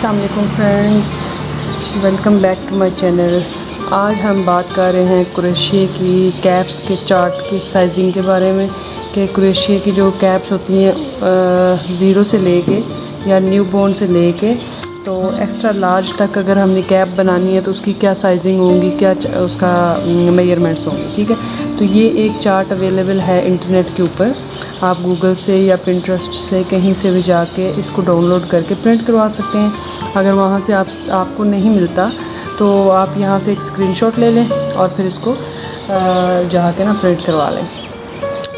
अस्सलाम वालेकुम friends, welcome back to my channel. आज हम बात कर रहे हैं कुरैशिये की कैप्स के चार्ट की साइजिंग के बारे में कि कुरैशिये की जो कैप्स होती हैं ज़ीरो से लेके या न्यू बॉर्न से लेके तो एक्स्ट्रा लार्ज तक अगर हमने कैप बनानी है तो उसकी क्या साइजिंग होंगी, क्या उसका मेजरमेंट्स होंगे। ठीक है, तो ये एक चार्ट अवेलेबल है इंटरनेट के ऊपर। आप गूगल से या पिंटरेस्ट से कहीं से भी जाके इसको डाउनलोड करके प्रिंट करवा सकते हैं। अगर वहाँ से आपको नहीं मिलता तो आप यहाँ से एक स्क्रीनशॉट ले लें और फिर इसको जाके ना प्रिंट करवा लें।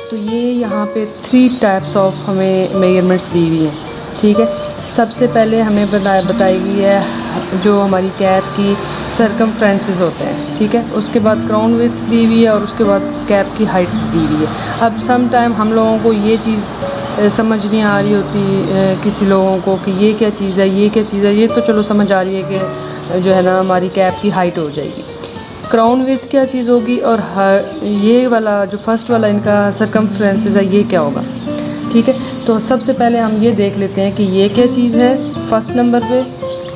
तो ये यहाँ पे 3 टाइप्स ऑफ हमें मेजरमेंट्स दी हुई हैं। ठीक है, सबसे पहले हमें बताई गई है जो हमारी कैप की सरकमफ्रेंसेस होते हैं। ठीक है, उसके बाद क्राउन विड्थ दी हुई है और उसके बाद कैप की हाइट दी हुई है। अब सम टाइम हम लोगों को ये चीज़ समझ नहीं आ रही होती किसी लोगों को कि ये क्या चीज़ है, ये क्या चीज़ है। ये तो चलो समझ आ रही है कि जो है ना हमारी कैप की हाइट हो जाएगी। क्राउन विड्थ क्या चीज़ होगी और ये वाला जो फर्स्ट वाला इनका सरकमफ्रेंसेस है ये क्या होगा। ठीक है, तो सबसे पहले हम ये देख लेते हैं कि ये क्या चीज़ है फर्स्ट नंबर पे,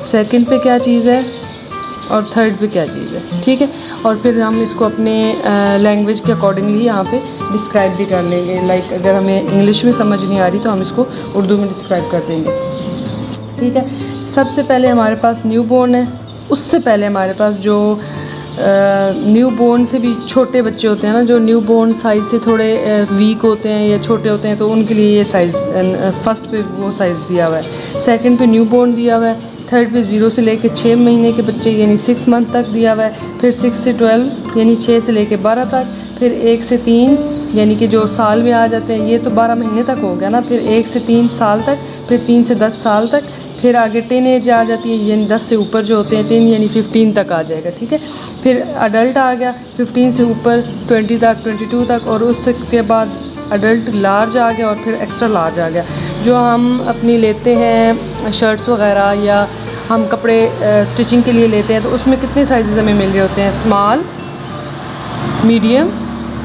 सेकंड पे क्या चीज़ है और थर्ड पे क्या चीज़ है। ठीक है, और फिर हम इसको अपने लैंग्वेज के अकॉर्डिंगली यहाँ पे डिस्क्राइब भी कर लेंगे। लाइक अगर हमें इंग्लिश में समझ नहीं आ रही तो हम इसको उर्दू में डिस्क्राइब कर देंगे। ठीक है, सबसे पहले हमारे पास न्यू बॉर्न है। उससे पहले हमारे पास जो न्यू बॉर्न से भी छोटे बच्चे होते हैं ना, जो न्यू बॉर्न साइज़ से थोड़े वीक होते हैं या छोटे होते हैं, तो उनके लिए ये साइज़ फर्स्ट पे वो साइज़ दिया हुआ है, सेकंड पे न्यू बॉर्न दिया हुआ है, थर्ड पे 0 से लेके 6 महीने के बच्चे यानी 6 मंथ तक दिया हुआ है, फिर 6 से 12 यानी 6 से लेके 12 तक, फिर 1 से 3 यानी कि जो साल में आ जाते हैं, ये तो 12 महीने तक हो गया ना, फिर 1 से 3 साल तक, फिर 3 से 10 साल तक, फिर आगे 10 एज आ जाती है यानी 10 से ऊपर जो होते हैं 10 यानी 15 तक आ जाएगा। ठीक है, फिर अडल्ट आ गया 15 से ऊपर 20 तक 22 तक, और उसके बाद अडल्ट लार्ज आ गया और फिर एक्स्ट्रा लार्ज आ गया। जो हम अपनी लेते हैं शर्ट्स वगैरह या हम कपड़े स्टिचिंग के लिए लेते हैं तो उसमें कितने साइज़ हमें मिल रहे होते हैं, स्मॉल, मीडियम,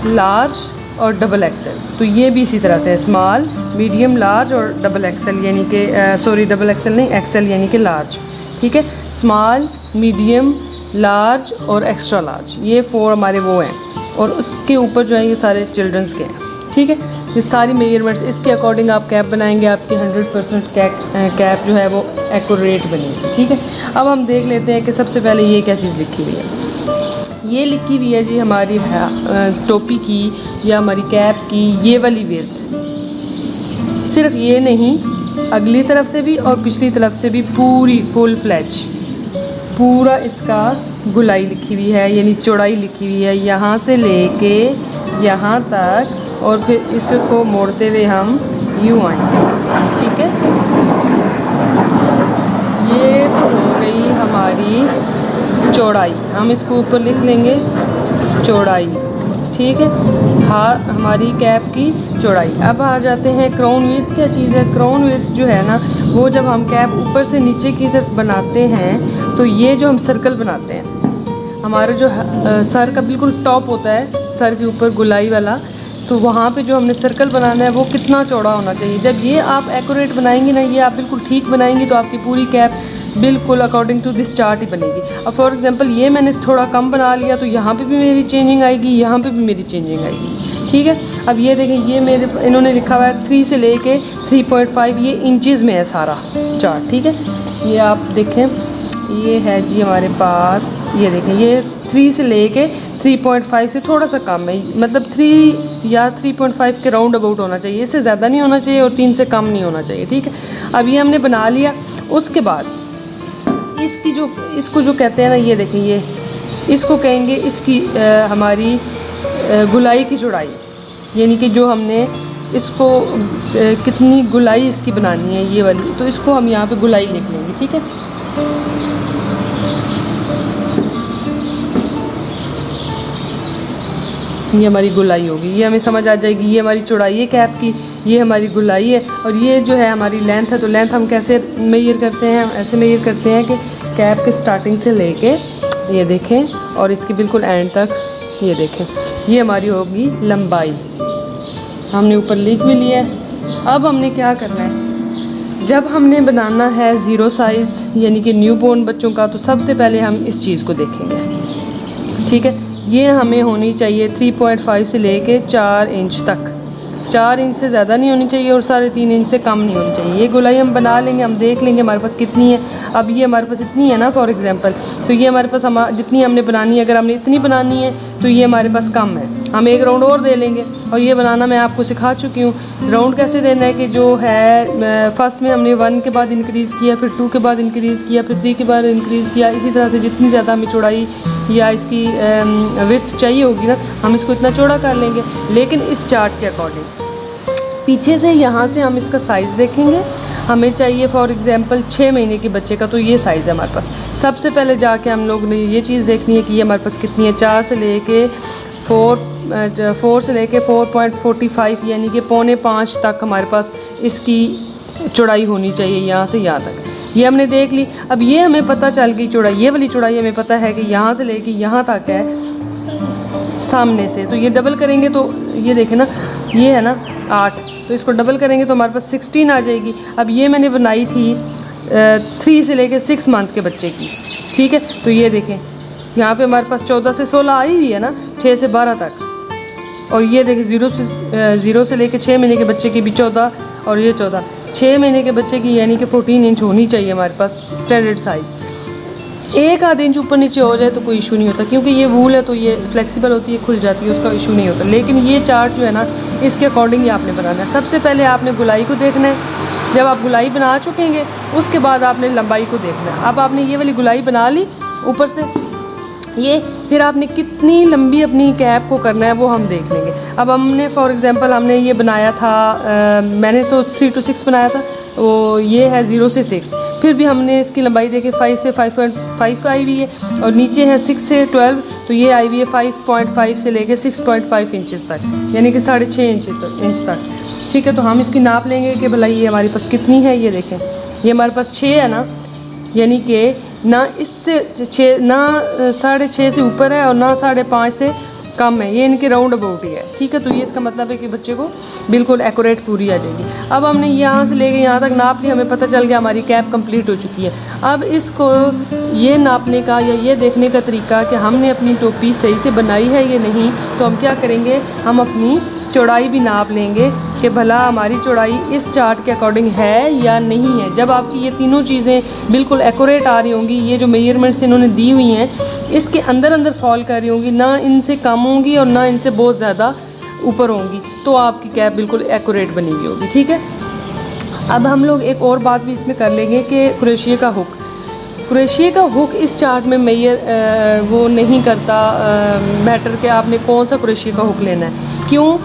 लार्ज और डबल एक्सेल। तो ये भी इसी तरह से है, स्मॉल, मीडियम, लार्ज और डबल एक्सेल यानी कि सॉरी डबल एक्सेल नहीं, एक्सेल यानी कि लार्ज। ठीक है, स्मॉल, मीडियम, लार्ज और एक्स्ट्रा लार्ज, ये 4 हमारे वो हैं, और उसके ऊपर जो है ये सारे चिल्ड्रंस के हैं। ठीक है, ये सारी मेजरमेंट्स इसके अकॉर्डिंग आप कैप बनाएंगे, आपकी 100% कैप जो है वो एक्यूरेट बनेगी। ठीक है, अब हम देख लेते हैं कि सबसे पहले ये क्या चीज़ लिखी हुई है। ये लिखी हुई है जी हमारी टोपी की या हमारी कैप की ये वाली विड्थ। सिर्फ ये नहीं, अगली तरफ से भी और पिछली तरफ से भी पूरी फुल फ्लैच पूरा इसका गुलाई लिखी हुई है यानी चौड़ाई लिखी हुई है, यहाँ से लेके यहाँ तक, और फिर इसको मोड़ते हुए हम यूँ आएंगे। ठीक है, ये तो हो गई हमारी चौड़ाई, हम इसको ऊपर लिख लेंगे चौड़ाई। ठीक है, हाँ हमारी कैप की चौड़ाई। अब आ जाते हैं क्राउन विड्थ। क्या चीज़ है क्राउन विड्थ? जो है ना वो जब हम कैप ऊपर से नीचे की तरफ बनाते हैं तो ये जो हम सर्कल बनाते हैं, हमारा जो सर का बिल्कुल टॉप होता है, सर के ऊपर गुलाई वाला, तो वहाँ पे जो हमने सर्कल बनाना है वो कितना चौड़ा होना चाहिए। जब ये आप एक्यूरेट बनाएंगी ना, ये आप बिल्कुल ठीक बनाएंगी तो आपकी पूरी कैप बिल्कुल अकॉर्डिंग टू दिस चार्ट ही बनेगी। अब फॉर एग्जांपल ये मैंने थोड़ा कम बना लिया तो यहाँ पे भी मेरी चेंजिंग आएगी, यहाँ पे भी मेरी चेंजिंग आएगी। ठीक है, अब ये देखें, ये मेरे इन्होंने लिखा हुआ है 3 से लेके 3.5, ये इंचज़ में है सारा चार्ट। ठीक है, ये आप देखें, ये है जी हमारे पास, ये देखें, ये 3 से लेके 3.5 से थोड़ा सा कम है, मतलब 3 या 3.5 के राउंड अबाउट होना चाहिए, इससे ज़्यादा नहीं होना चाहिए और 3 से कम नहीं होना चाहिए। ठीक है, अब ये हमने बना लिया। उसके बाद इसको जो कहते हैं ना, ये देखें, ये इसको कहेंगे इसकी हमारी गुलाई की चौड़ाई, यानी कि जो हमने इसको कितनी गुलाई इसकी बनानी है ये वाली, तो इसको हम यहाँ पे गुलाई लिख लेंगे। ठीक है, ये हमारी गुलाई होगी, ये हमें समझ आ जाएगी। ये हमारी चौड़ाई है कैप की, ये हमारी गुलाई है, और ये जो है हमारी लेंथ है। तो लेंथ हम कैसे मेजर करते हैं? हम ऐसे मेजर करते हैं कि कैप के स्टार्टिंग से लेके ये देखें और इसके बिल्कुल एंड तक ये देखें, ये हमारी होगी लंबाई। हमने ऊपर लिख भी लिया है। अब हमने क्या करना है, जब हमने बनाना है ज़ीरो साइज़ यानी कि न्यू बॉर्न बच्चों का, तो सबसे पहले हम इस चीज़ को देखेंगे। ठीक है, ये हमें होनी चाहिए 3.5 से लेके 4 इंच तक। 4 इंच से ज़्यादा नहीं होनी चाहिए और 3.5 इंच से कम नहीं होनी चाहिए। ये गोलाई हम बना लेंगे, हम देख लेंगे हमारे पास कितनी है। अब ये हमारे पास इतनी है ना फॉर एग्ज़ाम्पल, तो ये हमारे पास जितनी हमने बनानी है, अगर हमने इतनी बनानी है तो ये हमारे पास कम है, हम एक राउंड और दे लेंगे। और ये बनाना मैं आपको सिखा चुकी हूँ। राउंड कैसे देना है कि जो है फर्स्ट में हमने 1 के बाद इंक्रीज़ किया, फिर 2 के बाद इंक्रीज़ किया, फिर 3 के बाद इंक्रीज़ किया। इसी तरह से जितनी ज़्यादा हमें चौड़ाई या इसकी विड्थ चाहिए होगी ना, हम इसको इतना चौड़ा कर लेंगे। लेकिन इस चार्ट के अकॉर्डिंग पीछे से यहाँ से हम इसका साइज़ देखेंगे। हमें चाहिए फॉर एग्ज़ाम्पल 6 महीने के बच्चे का, तो ये साइज़ है हमारे पास। सबसे पहले जाके हम लोग ने ये चीज़ देखनी है कि ये हमारे पास कितनी है। 4 से लेके 4 से लेके 4.45 यानी कि 4.25 तक हमारे पास इसकी चौड़ाई होनी चाहिए, यहाँ से यहाँ तक। ये हमने देख ली। अब ये हमें पता चल गई चौड़ाई, ये वाली चौड़ाई हमें पता है कि यहाँ से लेके यहाँ तक है सामने से। तो ये डबल करेंगे तो ये देखें ना, ये है ना 8, तो इसको डबल करेंगे तो हमारे पास 16 आ जाएगी। अब ये मैंने बनाई थी 3 से लेके 6 मंथ के बच्चे की। ठीक है, तो ये देखें यहाँ पे हमारे पास 14 से 16 आई हुई है ना, 6 से 12 तक। और ये देखें 0 से लेके 6 महीने के बच्चे की भी 14 और ये 14। 6 महीने के बच्चे की यानी कि 14 इंच होनी चाहिए हमारे पास स्टैंडर्ड साइज़। 1 इंच ऊपर नीचे हो जाए तो कोई इशू नहीं होता, क्योंकि ये वूल है तो ये फ्लेक्सिबल होती है, खुल जाती है, उसका इशू नहीं होता। लेकिन ये चार्ट जो है ना, इसके अकॉर्डिंग ही आपने बनाना है। सबसे पहले आपने गुलाई को देखना है। जब आप गुलाई बना चुकेंगे उसके बाद आपने लंबाई को देखना है। अब आपने ये वाली गुलाई बना ली ऊपर से, ये फिर आपने कितनी लंबी अपनी कैप को करना है वो हम देख लेंगे। अब हमने फॉर एग्ज़ाम्पल हमने ये बनाया था, मैंने तो 3 to 6 बनाया था, वो ये है 0 से 6। फिर भी हमने इसकी लंबाई देखी 5 से 5.5 आई हुई है, और नीचे है 6 से 12, तो ये आई हुई है 5.5 से लेके 6.5 इंचज़ तक, यानी कि 6.5 इंच तक। ठीक है, तो हम इसकी नाप लेंगे कि भला ये हमारे पास कितनी है। ये देखें, ये हमारे पास 6 है ना, यानी कि ना इससे 6 ना 6.5 से ऊपर है और ना 5.5 से कम है। ये इनके राउंड अबाउट ही है। ठीक है, तो ये इसका मतलब है कि बच्चे को बिल्कुल एक्यूरेट पूरी आ जाएगी। अब हमने यहाँ से लेके यहाँ तक नाप लिया, हमें पता चल गया हमारी कैप कंप्लीट हो चुकी है। अब इसको ये नापने का या ये देखने का तरीका कि हमने अपनी टोपी सही से बनाई है या नहीं, तो हम क्या करेंगे, हम अपनी चौड़ाई भी नाप लेंगे कि भला हमारी चौड़ाई इस चार्ट के अकॉर्डिंग है या नहीं है। जब आपकी ये तीनों चीज़ें बिल्कुल एक्यूरेट आ रही होंगी, ये जो मेजरमेंट्स इन्होंने दी हुई हैं इसके अंदर अंदर फॉल कर रही होंगी, ना इनसे कम होंगी और ना इनसे बहुत ज़्यादा ऊपर होंगी, तो आपकी कैप बिल्कुल एक्यूरेट बनी हुई होगी। ठीक है, अब हम लोग एक और बात भी इसमें कर लेंगे कि क्रोशिया का हुक। क्रोशिया का हुक इस चार्ट में मेजर वो नहीं करता मैटर कि आपने कौन सा क्रोशिया का हुक लेना है। क्यों?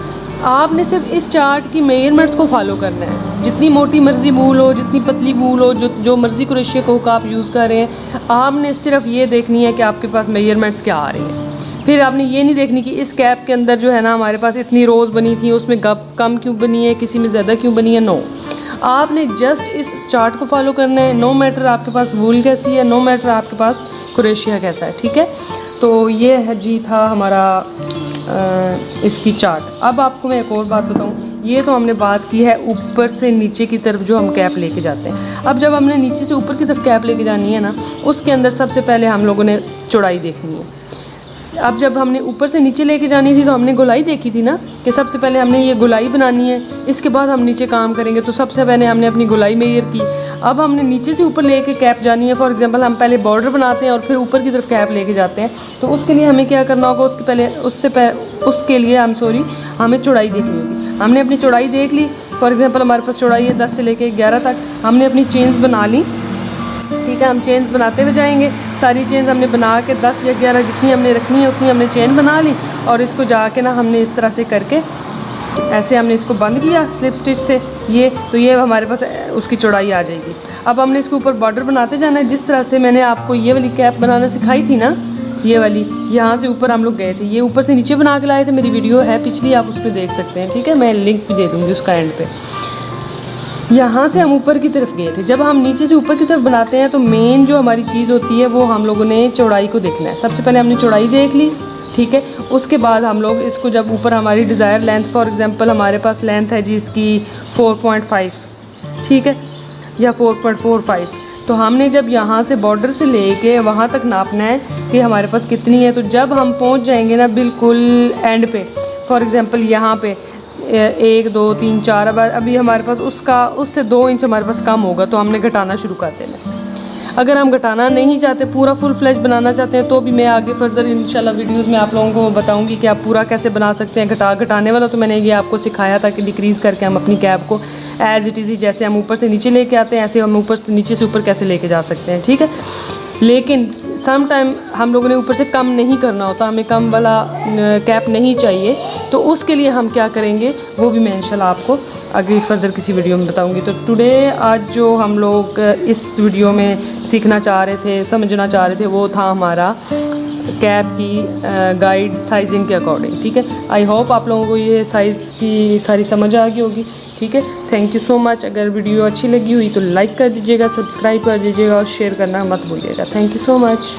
आपने सिर्फ इस चार्ट की मेजरमेंट्स को फॉलो करना है। जितनी मोटी मर्जी वूल हो, जितनी पतली वूल हो, जो मर्जी क्रोशिया का हुक आप यूज़ कर रहे हैं, आपने सिर्फ ये देखनी है कि आपके पास मेजरमेंट्स क्या आ रही हैं। फिर आपने ये नहीं देखनी कि इस कैप के अंदर जो है ना हमारे पास इतनी रोज़ बनी थी, उसमें कम क्यों बनी है, किसी में ज़्यादा क्यों बनी है। नो, आपने जस्ट इस चार्ट को फॉलो करना है। नो मैटर आपके पास वूल कैसी है, नो मैटर आपके पास क्रोशिया कैसा है। ठीक है, तो ये है जी था हमारा इसकी चार्ट। अब आपको मैं एक और बात बताऊं, ये तो हमने बात की है ऊपर से नीचे की तरफ जो हम कैप लेके जाते हैं। अब जब हमने नीचे से ऊपर की तरफ कैप लेके जानी है ना, उसके अंदर सबसे पहले हम लोगों ने चौड़ाई देखनी है। अब जब हमने ऊपर से नीचे लेके जानी थी तो हमने गोलाई देखी थी ना कि सबसे पहले हमने ये गोलाई बनानी है, इसके बाद हम नीचे काम करेंगे। तो सबसे पहले हमने अपनी गोलाई मेजर की। अब हमने नीचे से ऊपर लेके कैप जानी है। फॉर एग्जांपल हम पहले बॉर्डर बनाते हैं और फिर ऊपर की तरफ कैप लेके जाते हैं। तो उसके लिए हमें क्या करना होगा, उसके लिए हमें चौड़ाई देखनी होगी। हमने अपनी चौड़ाई देख ली। फॉर एग्जांपल हमारे पास चौड़ाई है 10 से लेके 11 तक। हमने अपनी चेन्स बना ली। ठीक है, हम चेन्स बनाते हुए जाएंगे। सारी चेन्स हमने बना के 10 या 11 जितनी हमने रखनी है उतनी हमने चेन बना ली, और इसको जाके ना हमने इस तरह से करके ऐसे हमने इसको बंद किया स्लिप स्टिच से। ये हमारे पास उसकी चौड़ाई आ जाएगी। अब हमने इसके ऊपर बॉर्डर बनाते जाना है। जिस तरह से मैंने आपको ये वाली कैप बनाना सिखाई थी ना, ये वाली, यहाँ से ऊपर हम लोग गए थे, ये ऊपर से नीचे बना के लाए थे। मेरी वीडियो है पिछली, आप उसमें देख सकते हैं। ठीक है, मैं लिंक भी दे दूँगी उसका एंड पे। यहाँ से हम ऊपर की तरफ गए थे। जब हम नीचे से ऊपर की तरफ बनाते हैं तो मेन जो हमारी चीज़ होती है वो हम लोगों ने चौड़ाई को देखना है। सबसे पहले हमने चौड़ाई देख ली। ठीक है, उसके बाद हम लोग इसको जब ऊपर हमारी डिज़ायर लेंथ, फॉर एग्जांपल हमारे पास लेंथ है जी इसकी 4.5। ठीक है, या 4.45। तो हमने जब यहाँ से बॉर्डर से लेके वहाँ तक नापना है कि हमारे पास कितनी है। तो जब हम पहुँच जाएंगे ना बिल्कुल एंड पे, फॉर एग्ज़ाम्पल यहाँ पे 1 2 3 4, अब अभी हमारे पास उससे 2 इंच हमारे पास कम होगा, तो हमने घटाना शुरू कर देना। अगर हम घटाना नहीं चाहते, पूरा फुल फ्लैश बनाना चाहते हैं, तो भी मैं आगे फर्दर इंशाल्लाह वीडियोस में आप लोगों को बताऊंगी कि आप पूरा कैसे बना सकते हैं। घटाने वाला तो मैंने ये आपको सिखाया था कि डिक्रीज़ करके हम अपनी कैप को एज़ इट इज़ ही, जैसे हम ऊपर से नीचे लेके आते हैं, ऐसे हम ऊपर से नीचे से ऊपर कैसे लेके जा सकते हैं, ठीक है। लेकिन सम टाइम हम लोगों ने ऊपर से कम नहीं करना होता, हमें कम वाला कैप नहीं चाहिए, तो उसके लिए हम क्या करेंगे वो भी मैं इंशाल्लाह आपको आगे फर्दर किसी वीडियो में बताऊंगी। तो टुडे आज जो हम लोग इस वीडियो में सीखना चाह रहे थे, समझना चाह रहे थे, वो था हमारा कैप की गाइड साइजिंग के अकॉर्डिंग, ठीक है। आई होप आप लोगों को ये साइज़ की सारी समझ आ गई होगी, ठीक है। Thank you so much. अगर वीडियो अच्छी लगी हुई तो लाइक कर दीजिएगा, सब्सक्राइब कर दीजिएगा और शेयर करना मत भूलिएगा। Thank you so much.